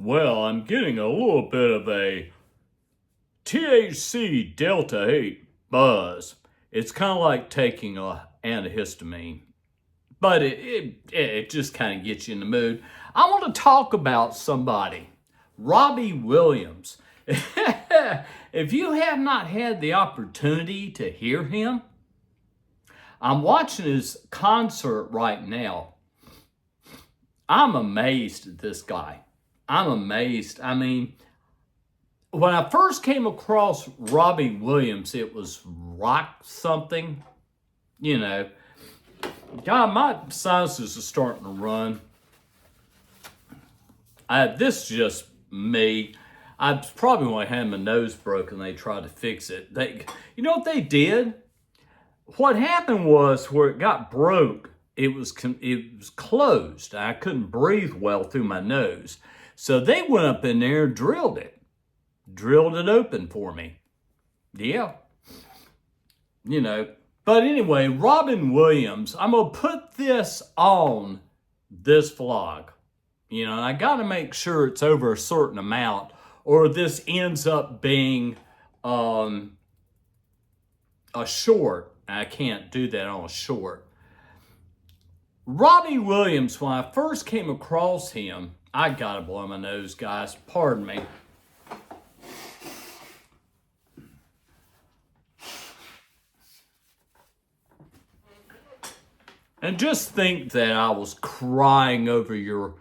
Well, I'm getting a little bit of a THC Delta 8 buzz. It's kind of like taking a antihistamine, but it just kind of gets you in the mood. I want to talk about somebody, Robbie Williams. If you have not had the opportunity to hear him, I'm watching his concert right now. I'm amazed at this guy. I'm amazed. I mean, when I first came across Robbie Williams, it was rock something. You know, God, my sinuses are starting to run. This is just me. I probably when I had my nose broken, they tried to fix it. You know what they did? What happened was where it got broke, it was closed. I couldn't breathe well through my nose. So they went up in there and drilled it open for me. Yeah. You know, but anyway, Robin Williams, I'm going to put this on this vlog. You know, and I got to make sure it's over a certain amount or this ends up being a short. I can't do that on a short. Robbie Williams, when I first came across him, I gotta blow my nose, guys. Pardon me. And just think that I was crying over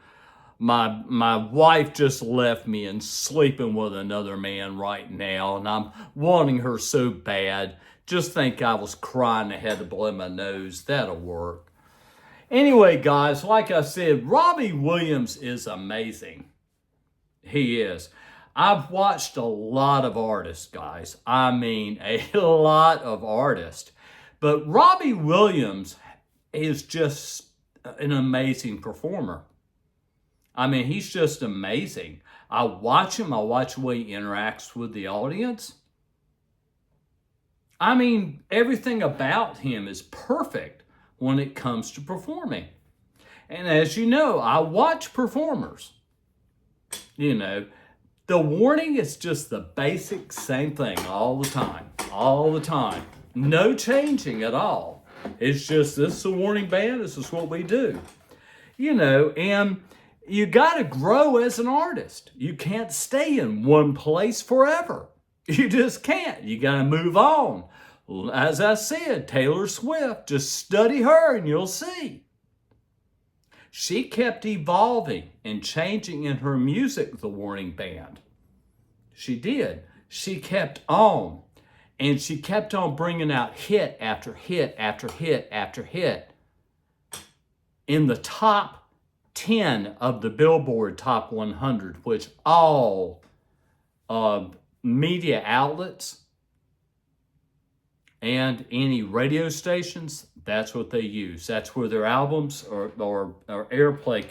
my wife just left me and sleeping with another man right now, and I'm wanting her so bad. Just think I was crying. I had to blow my nose. That'll work. Anyway, guys, like I said, Robbie Williams is amazing. He is. I've watched a lot of artists, guys. I mean, a lot of artists. But Robbie Williams is just an amazing performer. I mean, he's just amazing. I watch him. I watch the way he interacts with the audience. I mean, everything about him is perfect when it comes to performing. And as you know, I watch performers. You know, the warning is just the basic same thing all the time. All the time. No changing at all. It's just, this is a warning band. This is what we do. You know, and you got to grow as an artist. You can't stay in one place forever. You just can't. You got to move on. As I said, Taylor Swift, just study her and you'll see. She kept evolving and changing in her music, the Warning Band. She did. She kept on. And she kept on bringing out hit after hit after hit after hit. In the top 10 of the Billboard Top 100, which all media outlets and any radio stations, that's what they use. That's where their albums or airplay.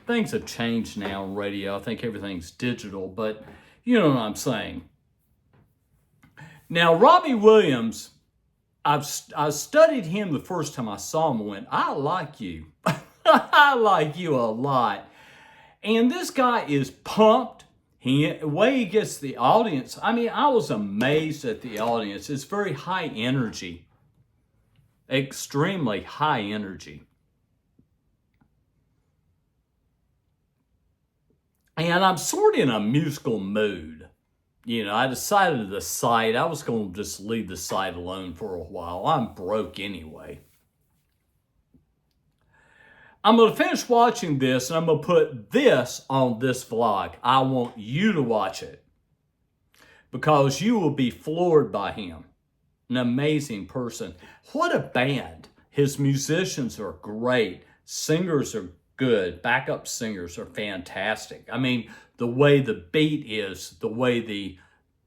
Things have changed now on radio. I think everything's digital, but you know what I'm saying. Now, Robbie Williams, I studied him the first time I saw him and went, I like you. I like you a lot. And this guy is pumped. The way he gets the audience, I mean, I was amazed at the audience. It's very high energy. Extremely high energy. And I'm sort of in a musical mood. You know, I decided the site, I was going to just leave the site alone for a while. I'm broke anyway. I'm going to finish watching this and I'm going to put this on this vlog. I want you to watch it because you will be floored by him. An amazing person. What a band. His musicians are great. Singers are good. Backup singers are fantastic. I mean, the way the beat is, the way the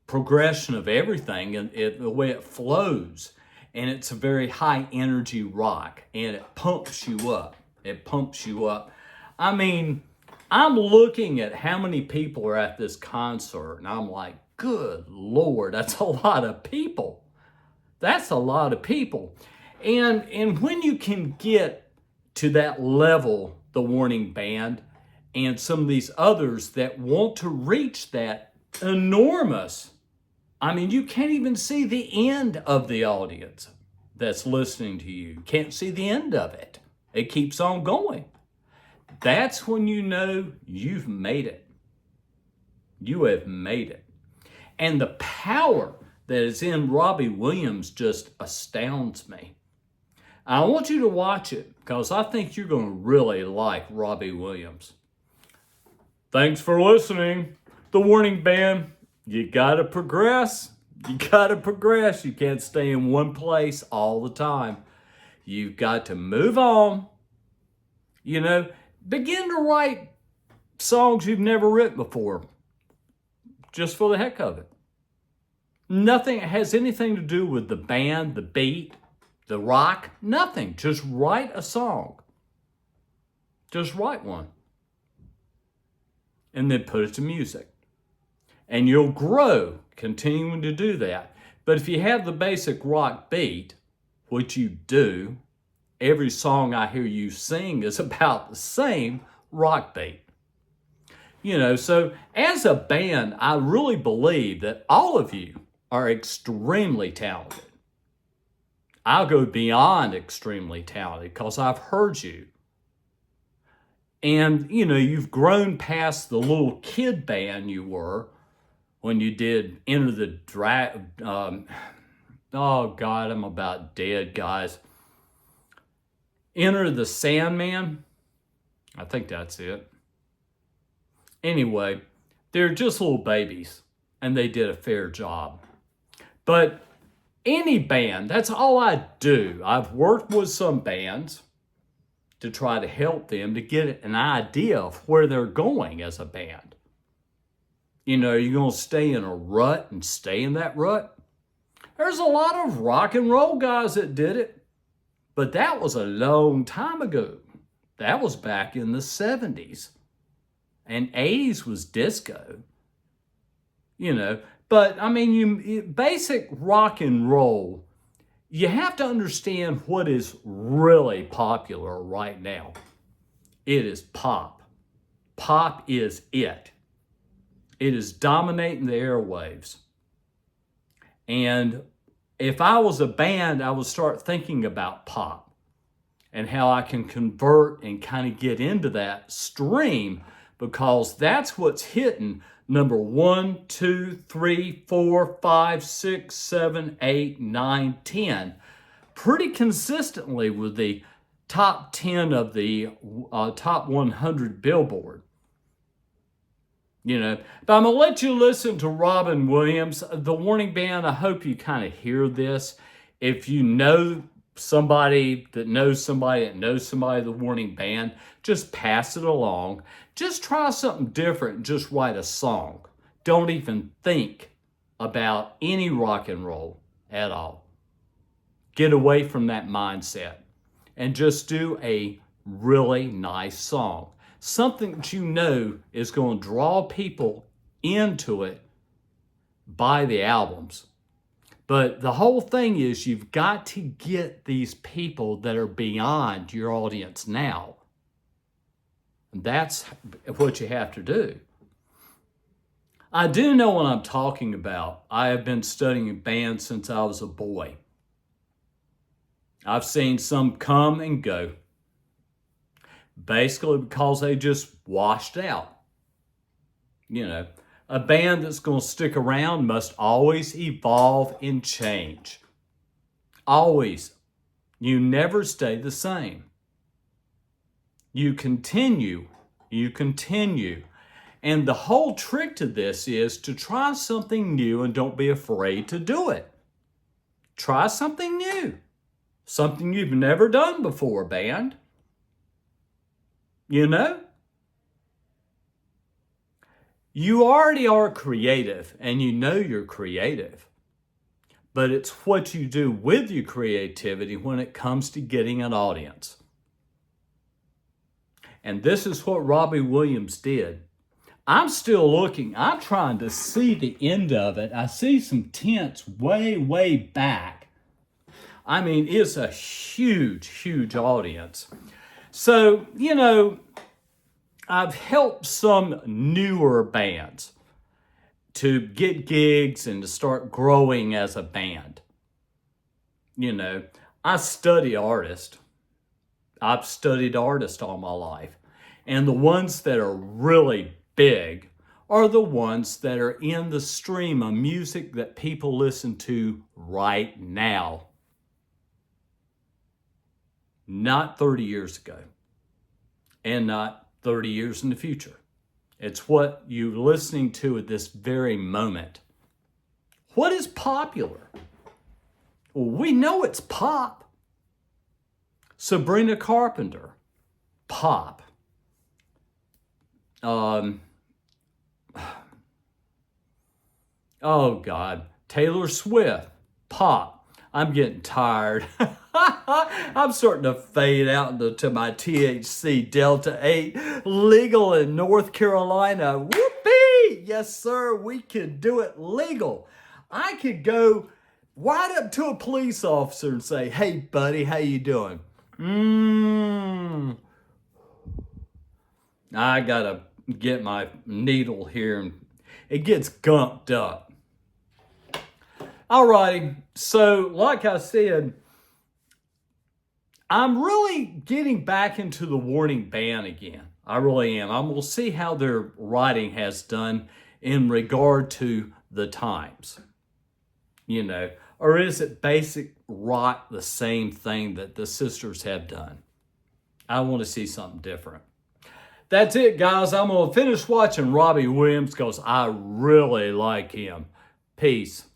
progression of everything, and the way it flows. And it's a very high energy rock and it pumps you up. It pumps you up. I mean, I'm looking at how many people are at this concert, and I'm like, good Lord, that's a lot of people. That's a lot of people. And when you can get to that level, the Warning Band, and some of these others that want to reach that enormous, I mean, you can't even see the end of the audience that's listening to you. You can't see the end of it. It keeps on going. That's when you know you've made it. You have made it. And the power that is in Robbie Williams just astounds me. I want you to watch it because I think you're going to really like Robbie Williams. Thanks for listening. The Warning Band, you got to progress. You got to progress. You can't stay in one place all the time. You've got to move on. You know, begin to write songs you've never written before, just for the heck of it. Nothing has anything to do with the band, the beat, the rock, nothing. Just write a song. Just write one. And then put it to music. And you'll grow continuing to do that. But if you have the basic rock beat, which you do, every song I hear you sing is about the same rock beat. You know, so as a band, I really believe that all of you are extremely talented. I'll go beyond extremely talented because I've heard you. And, you know, you've grown past the little kid band you were when you did Enter the oh, God, I'm about dead, guys. Enter the Sandman. I think that's it. Anyway, they're just little babies, and they did a fair job. But any band, that's all I do. I've worked with some bands to try to help them to get an idea of where they're going as a band. You know, you're going to stay in a rut and stay in that rut. There's a lot of rock and roll guys that did it, but that was a long time ago. That was back in the 70s. And 80s was disco. You know, but I mean, basic rock and roll, you have to understand what is really popular right now. It is pop. Pop is it. It is dominating the airwaves. And if I was a band, I would start thinking about pop and how I can convert and kind of get into that stream, because that's what's hitting number 1, 2, 3, 4, 5, 6, 7, 8, 9, 10 pretty consistently with the top 10 of the top 100 Billboard. You know, but I'm going to let you listen to Robbie Williams. The Warning Band, I hope you kind of hear this. If you know somebody that knows somebody that knows somebody, the Warning Band, just pass it along. Just try something different. Just write a song. Don't even think about any rock and roll at all. Get away from that mindset and just do a really nice song. Something that you know is going to draw people into it. Buy the albums. But the whole thing is you've got to get these people that are beyond your audience now. And that's what you have to do. I do know what I'm talking about. I have been studying bands since I was a boy. I've seen some come and go. Basically because they just washed out. You know, a band that's going to stick around must always evolve and change. Always. You never stay the same. You continue. And the whole trick to this is to try something new and don't be afraid to do it. Try something new. Something you've never done before, band. You know? You already are creative, and you know you're creative. But it's what you do with your creativity when it comes to getting an audience. And this is what Robbie Williams did. I'm still looking. I'm trying to see the end of it. I see some tents way, way back. I mean, it's a huge, huge audience. So, you know, I've helped some newer bands to get gigs and to start growing as a band. You know, I study artists. I've studied artists all my life. And the ones that are really big are the ones that are in the stream of music that people listen to right now. Not 30 years ago. And not 30 years in the future. It's what you're listening to at this very moment. What is popular? Well, we know it's pop. Sabrina Carpenter, pop. Oh God, Taylor Swift, pop. I'm getting tired. I'm starting to fade out into my THC Delta 8, legal in North Carolina. Whoopee! Yes, sir, we can do it legal. I could go right up to a police officer and say, "Hey, buddy, how you doing?" I gotta get my needle here, and it gets gumped up. Alrighty, so like I said, I'm really getting back into the warning band again. I really am. I'm going to see how their writing has done in regard to the times. You know, or is it basic rock the same thing that the sisters have done? I want to see something different. That's it, guys. I'm going to finish watching Robbie Williams because I really like him. Peace.